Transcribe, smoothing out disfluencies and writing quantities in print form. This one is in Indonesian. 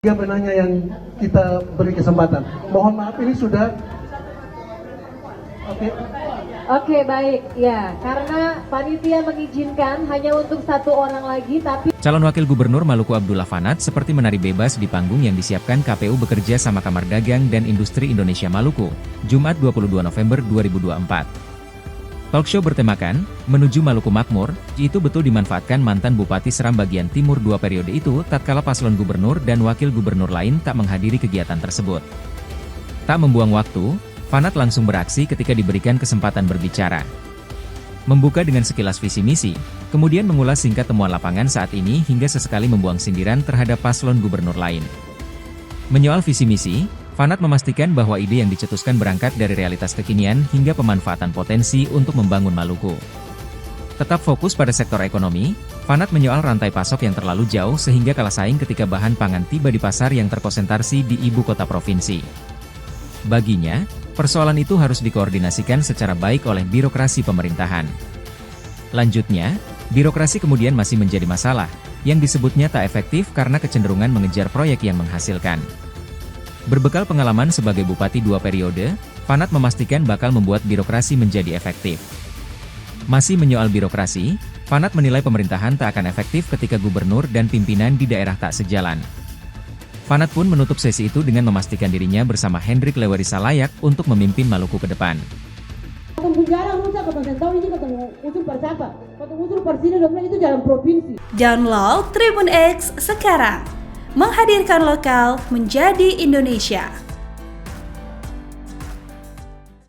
Tiga penanya yang kita beri kesempatan. Mohon maaf ini sudah Oke, baik. Ya, karena panitia mengizinkan hanya untuk satu orang lagi, tapi Calon Wakil Gubernur Maluku Abdullah Fanat seperti menari bebas di panggung yang disiapkan KPU bekerja sama Kamar Dagang dan Industri Indonesia Maluku, Jumat 22 November 2024. Talkshow bertemakan, Menuju Maluku Makmur, itu betul dimanfaatkan mantan Bupati Seram bagian timur 2 periode itu tatkala paslon gubernur dan wakil gubernur lain tak menghadiri kegiatan tersebut. Tak membuang waktu, Fanat langsung beraksi ketika diberikan kesempatan berbicara. Membuka dengan sekilas visi misi, kemudian mengulas singkat temuan lapangan saat ini hingga sesekali membuang sindiran terhadap paslon gubernur lain. Menyoal visi misi, Fanat memastikan bahwa ide yang dicetuskan berangkat dari realitas kekinian hingga pemanfaatan potensi untuk membangun Maluku. Tetap fokus pada sektor ekonomi, Fanat menyoal rantai pasok yang terlalu jauh sehingga kalah saing ketika bahan pangan tiba di pasar yang terkonsentrasi di ibu kota provinsi. Baginya, persoalan itu harus dikoordinasikan secara baik oleh birokrasi pemerintahan. Lanjutnya, birokrasi kemudian masih menjadi masalah, yang disebutnya tak efektif karena kecenderungan mengejar proyek yang menghasilkan. Berbekal pengalaman sebagai bupati 2 periode, Fanat memastikan bakal membuat birokrasi menjadi efektif. Masih menyoal birokrasi, Fanat menilai pemerintahan tak akan efektif ketika gubernur dan pimpinan di daerah tak sejalan. Fanat pun menutup sesi itu dengan memastikan dirinya bersama Hendrik Lewerisa layak untuk memimpin Maluku ke depan. Download Tribun X sekarang, menghadirkan lokal menjadi Indonesia.